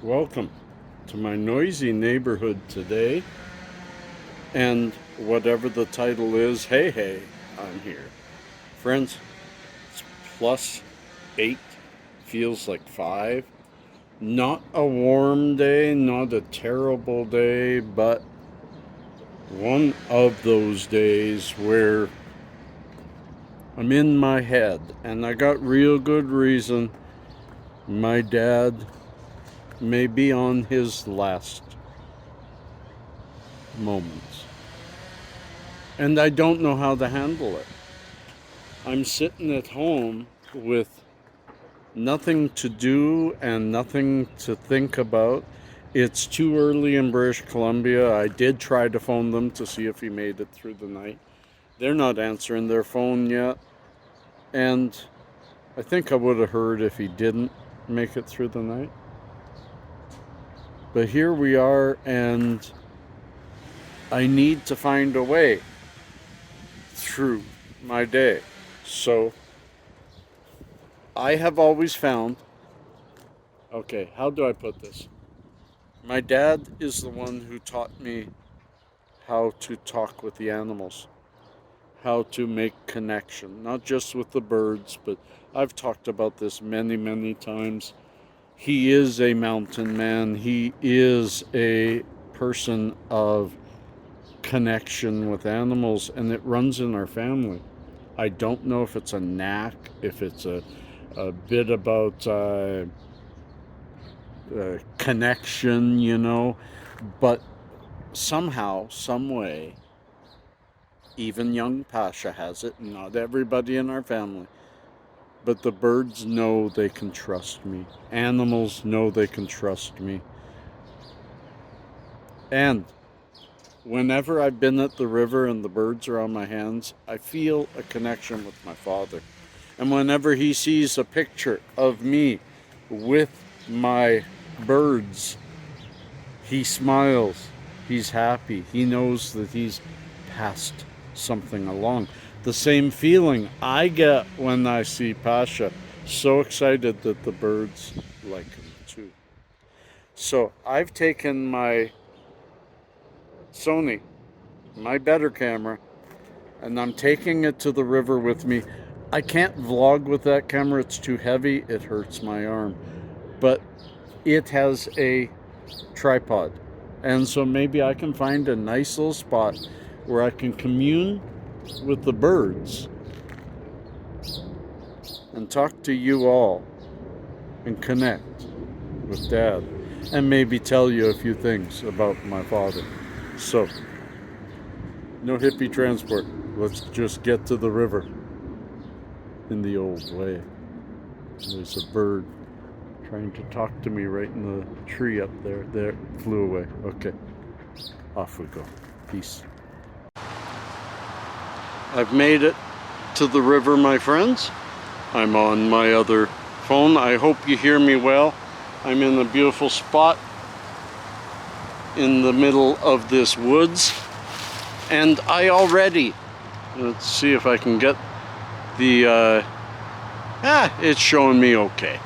Welcome to my noisy neighborhood today, and whatever the title is, hey, I'm here. Friends, it's +8, feels like 5. Not a warm day, not a terrible day, but one of those days where I'm in my head, and I got real good reason. My dad may be on his last moments, and I don't know how to handle it. I'm sitting at home with nothing to do and nothing to think about. It's too early in British Columbia. I did try to phone them to see if he made it through the night. They're not answering their phone yet, and I think I would have heard if he didn't make it through the night. But here we are, and I need to find a way through my day. So I have always found, okay, how do I put this? My dad is the one who taught me how to talk with the animals, how to make connection, not just with the birds, but I've talked about this many times. He is a mountain man. He is a person of connection with animals, and it runs in our family. I don't know if it's a knack, if it's a bit about connection, but somehow, some way, even young Pasha has it, not everybody in our family, but the birds know they can trust me. Animals know they can trust me. And whenever I've been at the river and the birds are on my hands, I feel a connection with my father. And whenever he sees a picture of me with my birds, he smiles, he's happy, he knows that he's passed something along. The same feeling I get when I see Pasha, so excited that the birds like him too. So I've taken my Sony, my better camera, and I'm taking it to the river with me. I can't vlog with that camera, it's too heavy, it hurts my arm, but it has a tripod, and so maybe I can find a nice little spot where I can commune with the birds and talk to you all and connect with Dad, and maybe tell you a few things about my father. So, no hippie transport. Let's just get to the river in the old way. There's a bird trying to talk to me right in the tree up there. There, it flew away. Okay, off we go. Peace. I've made it to the river, my friends. I'm on my other phone. I hope you hear me well. I'm in a beautiful spot in the middle of this woods, and I already, let's see if I can get the it's showing me okay.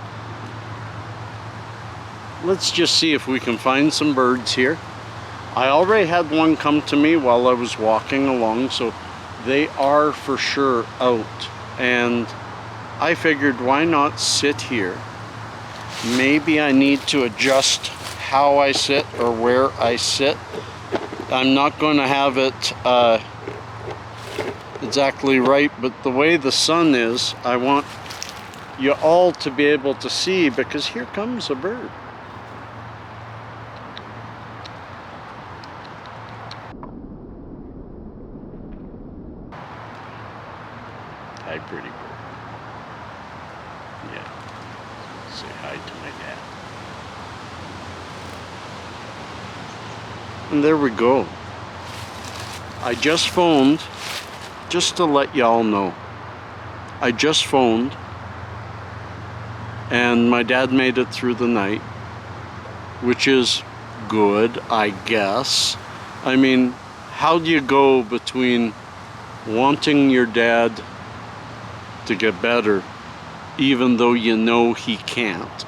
Let's just see if we can find some birds here. I already had one come to me while I was walking along, so they are for sure out, and I figured, why not sit here? Maybe I need to adjust how I sit or where I sit. I'm not going to have it exactly right, but the way the sun is, I want you all to be able to see, because here comes a bird. Hi, pretty bird. Yeah. Say hi to my dad. And there we go. I just phoned, just to let y'all know. I just phoned, and my dad made it through the night, which is good, I guess. I mean, how do you go between wanting your dad to get better, even though you know he can't,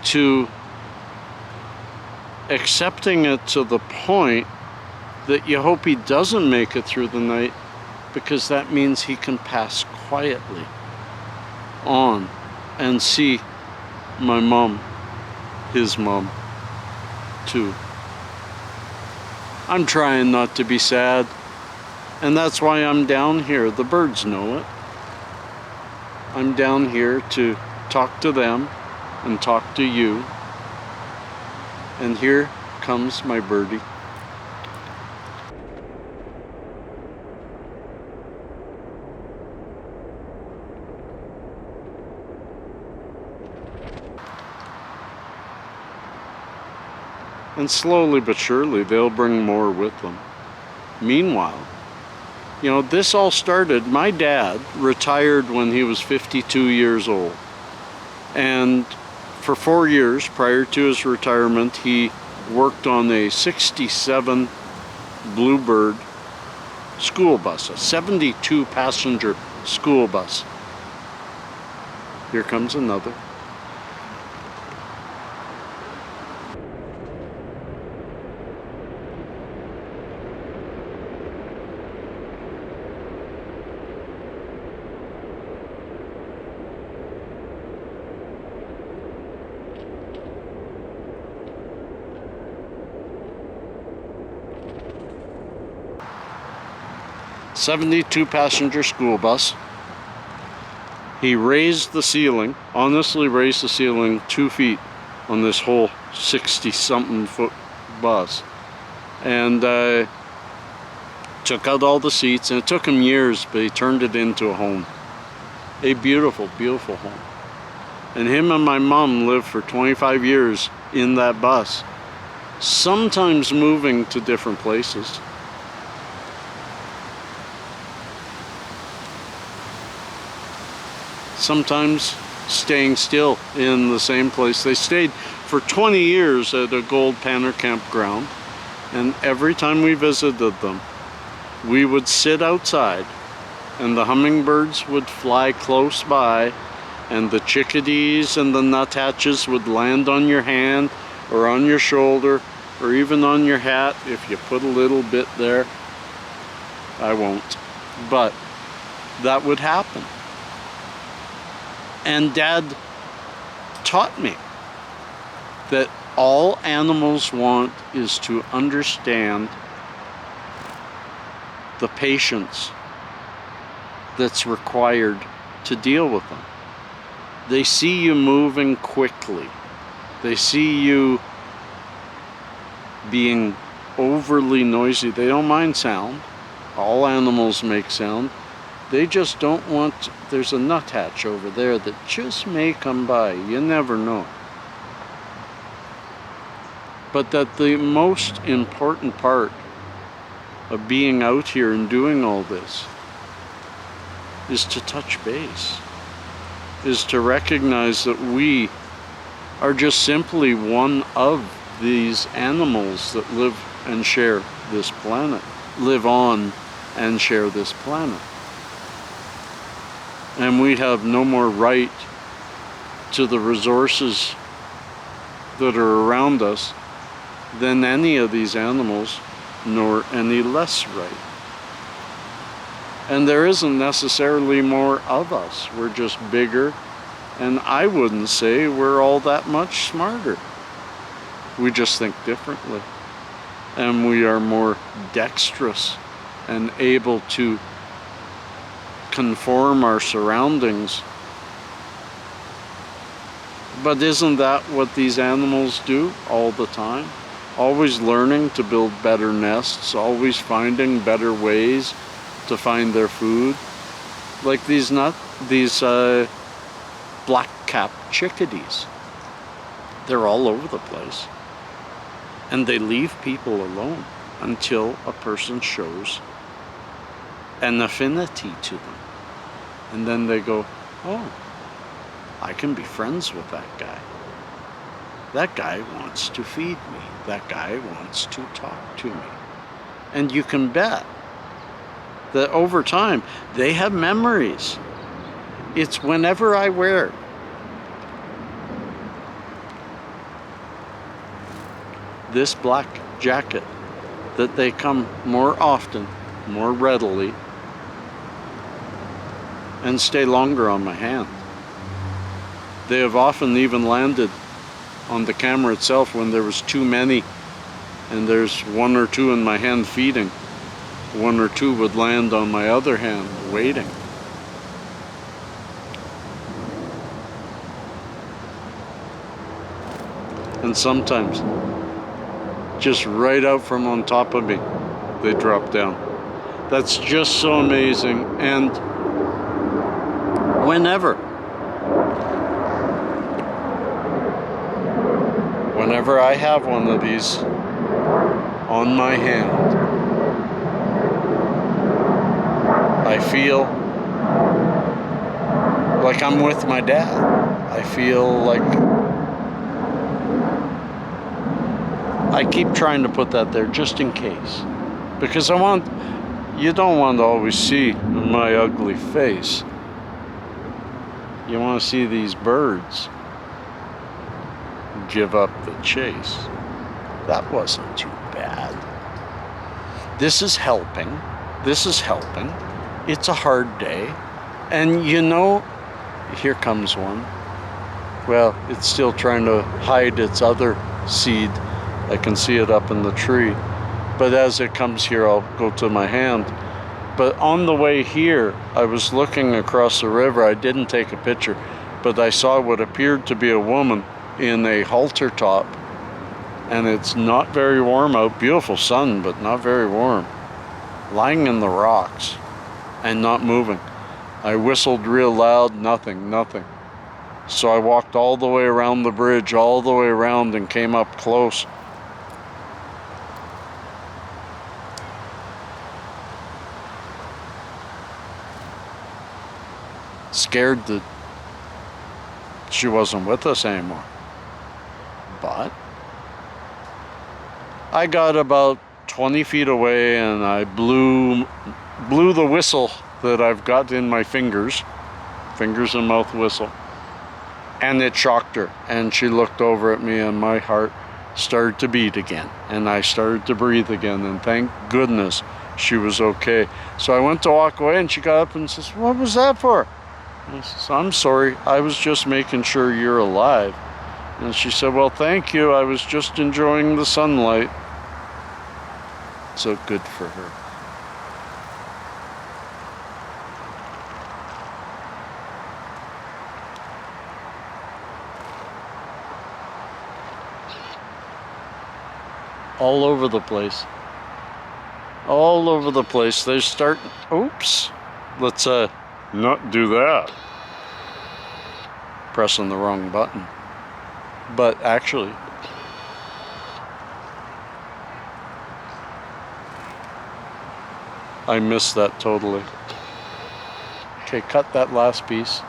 to accepting it to the point that you hope he doesn't make it through the night, because that means he can pass quietly on and see my mom, his mom, too. I'm trying not to be sad, and that's why I'm down here. The birds know it. I'm down here to talk to them and talk to you. And here comes my birdie. And slowly but surely, they'll bring more with them. Meanwhile, this all started, my dad retired when he was 52 years old. And for 4 years prior to his retirement, he worked on a 67 Bluebird school bus, a 72 passenger school bus. Here comes another. '72 passenger school bus. He raised the ceiling, honestly raised the ceiling 2 feet on this whole 60-something foot bus. And took out all the seats, and it took him years, but he turned it into a home. A beautiful, beautiful home. And him and my mom lived for 25 years in that bus, sometimes moving to different places. Sometimes staying still in the same place. They stayed for 20 years at a Gold Panner campground, and every time we visited them, we would sit outside, and the hummingbirds would fly close by, and the chickadees and the nuthatches would land on your hand or on your shoulder or even on your hat if you put a little bit there. I won't, but that would happen. And Dad taught me that all animals want is to understand the patience that's required to deal with them. They see you moving quickly. They see you being overly noisy. They don't mind sound. All animals make sound. They just don't want, there's a nuthatch over there that just may come by. You never know. But that the most important part of being out here and doing all this is to touch base, is to recognize that we are just simply one of these animals that live and share this planet, live on and share this planet. And we have no more right to the resources that are around us than any of these animals, nor any less right. And there isn't necessarily more of us. We're just bigger, and I wouldn't say we're all that much smarter. We just think differently. And we are more dexterous and able to conform our surroundings. But isn't that what these animals do all the time? Always learning to build better nests, always finding better ways to find their food. Like these black-capped chickadees. They're all over the place. And they leave people alone until a person shows an affinity to them. And then they go, oh, I can be friends with that guy. That guy wants to feed me. That guy wants to talk to me. And you can bet that over time, they have memories. It's whenever I wear this black jacket, that they come more often, more readily, and stay longer on my hand. They have often even landed on the camera itself when there was too many and there's one or two in my hand feeding. One or two would land on my other hand waiting. And sometimes, just right out from on top of me, they drop down. That's just so amazing. And whenever I have one of these on my hand, I feel like I'm with my dad. I feel like I keep trying to put that there just in case, because you don't want to always see my ugly face. You want to see these birds give up the chase. That wasn't too bad. This is helping. This is helping. It's a hard day. And you know, here comes one. Well, it's still trying to hide its other seed. I can see it up in the tree. But as it comes here, I'll go to my hand. But on the way here, I was looking across the river. I didn't take a picture, but I saw what appeared to be a woman in a halter top. And it's not very warm out. Beautiful sun, but not very warm. Lying in the rocks and not moving. I whistled real loud, nothing. So I walked all the way around the bridge, all the way around, and came up close. Scared that she wasn't with us anymore. But I got about 20 feet away and I blew the whistle that I've got in my fingers and mouth whistle, and it shocked her, and she looked over at me, and my heart started to beat again, and I started to breathe again, and thank goodness she was okay. So I went to walk away, and she got up and says, "What was that for?" And I says, "I'm sorry, I was just making sure you're alive." And she said, "Well, thank you, I was just enjoying the sunlight." So good for her. All over the place. All over the place. They start, oops, let's not do that. Pressing the wrong button. But actually, I missed that totally. Okay, cut that last piece.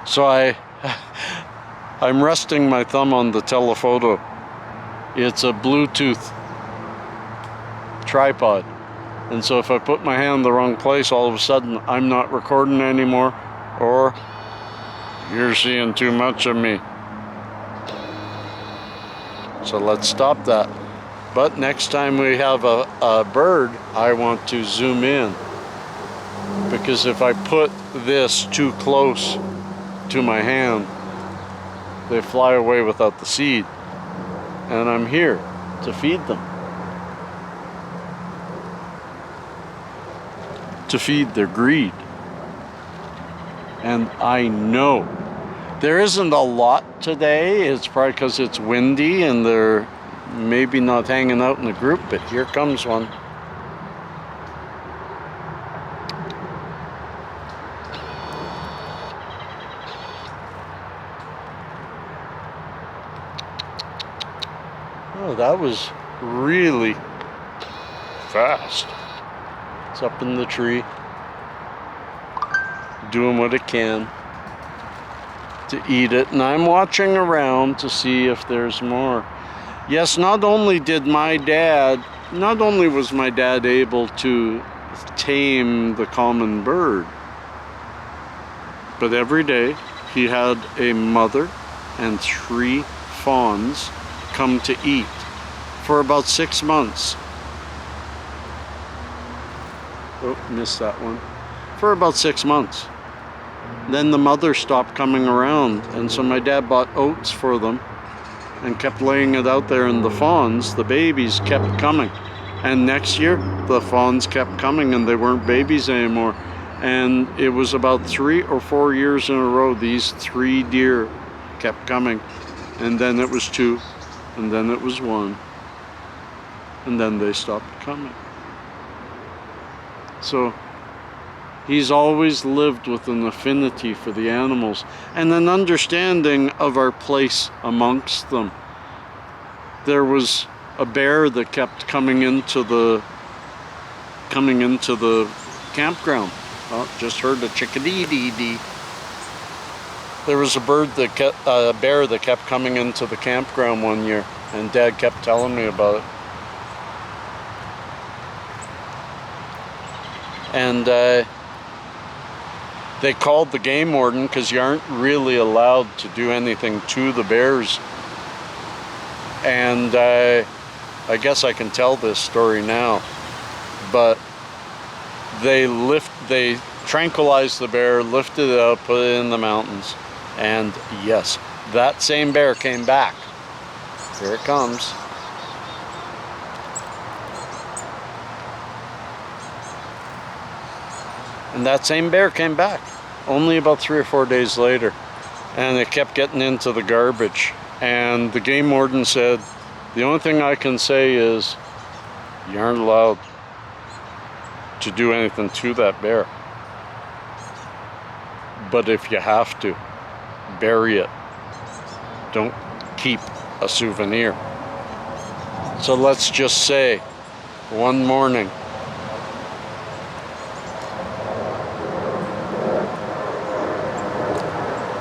So I'm resting my thumb on the telephoto. It's a Bluetooth tripod. And so if I put my hand in the wrong place, all of a sudden I'm not recording anymore, or you're seeing too much of me. So let's stop that. But next time we have a bird, I want to zoom in. Because if I put this too close to my hand, they fly away without the seed. And I'm here to feed them. To feed their greed. And I know there isn't a lot today. It's probably because it's windy and they're maybe not hanging out in a group, but here comes one. Oh, that was really fast. It's up in the tree, doing what it can to eat it, and I'm watching around to see if there's more. Yes, not only was my dad able to tame the common bird, but every day he had a mother and 3 fawns come to eat for about 6 months. Oh, missed that one. For about 6 months. Then the mother stopped coming around, and so my dad bought oats for them and kept laying it out there, and the fawns, the babies, kept coming. And next year, the fawns kept coming, and they weren't babies anymore. And it was about 3 or 4 years in a row, these 3 deer kept coming. And then it was 2, and then it was 1, and then they stopped coming. So he's always lived with an affinity for the animals and an understanding of our place amongst them. There was a bear that kept coming into the campground. Oh, just heard a chickadee-dee-dee. There was a bear that kept coming into the campground one year, and Dad kept telling me about it. And they called the game warden because you aren't really allowed to do anything to the bears. And I guess I can tell this story now, but they tranquilized the bear, lifted it up, put it in the mountains, and yes, that same bear came back. Here it comes. And that same bear came back only about 3 or 4 days later, and it kept getting into the garbage. And the game warden said, the only thing I can say is you aren't allowed to do anything to that bear. But if you have to, bury it. Don't keep a souvenir. So let's just say one morning,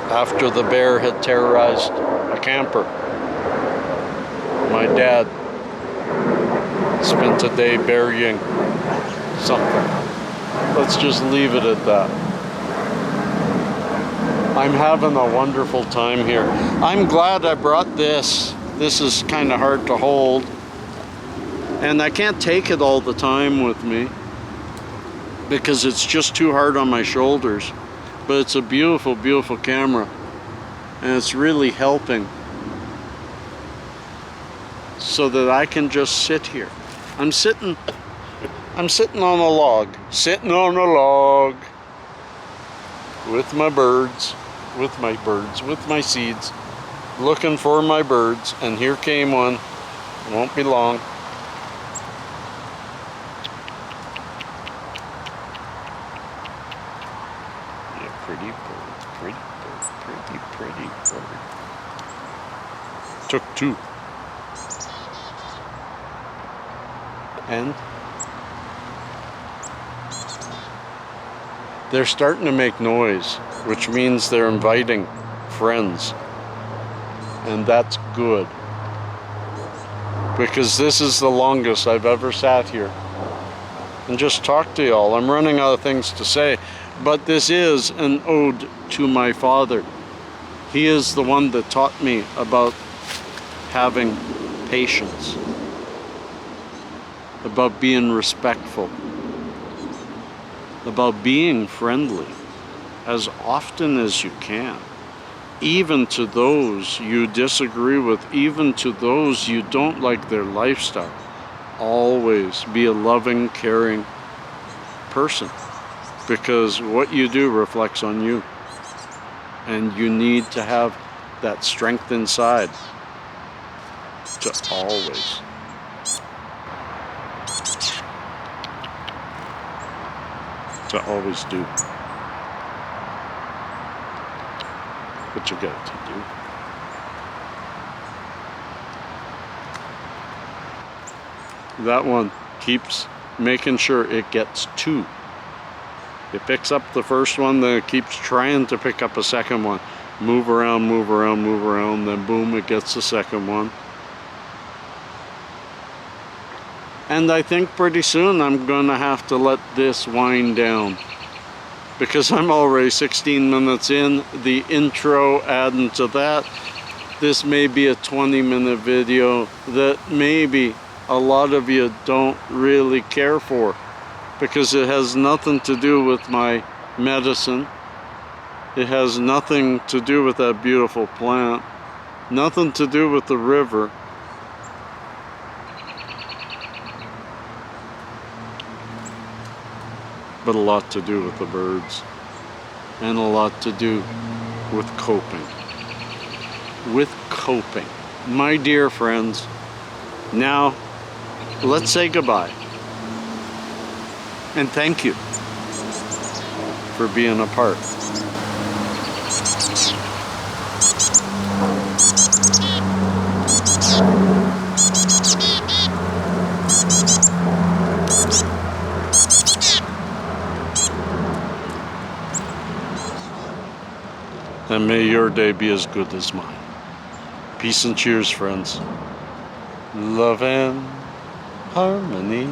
after the bear had terrorized a camper, my dad spent a day burying something. Let's just leave it at that. I'm having a wonderful time here. I'm glad I brought this. This is kind of hard to hold, and I can't take it all the time with me because it's just too hard on my shoulders. But it's a beautiful, beautiful camera, and it's really helping so that I can just sit here. I'm sitting on a log, with my birds, with my seeds, looking for my birds, and here came one. It won't be long. Pretty bird. Took 2. And they're starting to make noise, which means they're inviting friends. And that's good, because this is the longest I've ever sat here and just talked to y'all. I'm running out of things to say. But this is an ode to my father. He is the one that taught me about having patience, about being respectful, about being friendly as often as you can, even to those you disagree with, even to those you don't like their lifestyle. Always be a loving, caring person, because what you do reflects on you, and you need to have that strength inside to always do what you got to do. That one keeps making sure it gets 2. It picks up the first one, then it keeps trying to pick up a second one. Move around, then boom, it gets the second one. And I think pretty soon I'm going to have to let this wind down, because I'm already 16 minutes in. The intro adding to that, this may be a 20-minute video that maybe a lot of you don't really care for, because it has nothing to do with my medicine. It has nothing to do with that beautiful plant. Nothing to do with the river. But a lot to do with the birds. And a lot to do with coping. With coping. My dear friends, now let's say goodbye. And thank you for being a part. And may your day be as good as mine. Peace and cheers, friends. Love and harmony.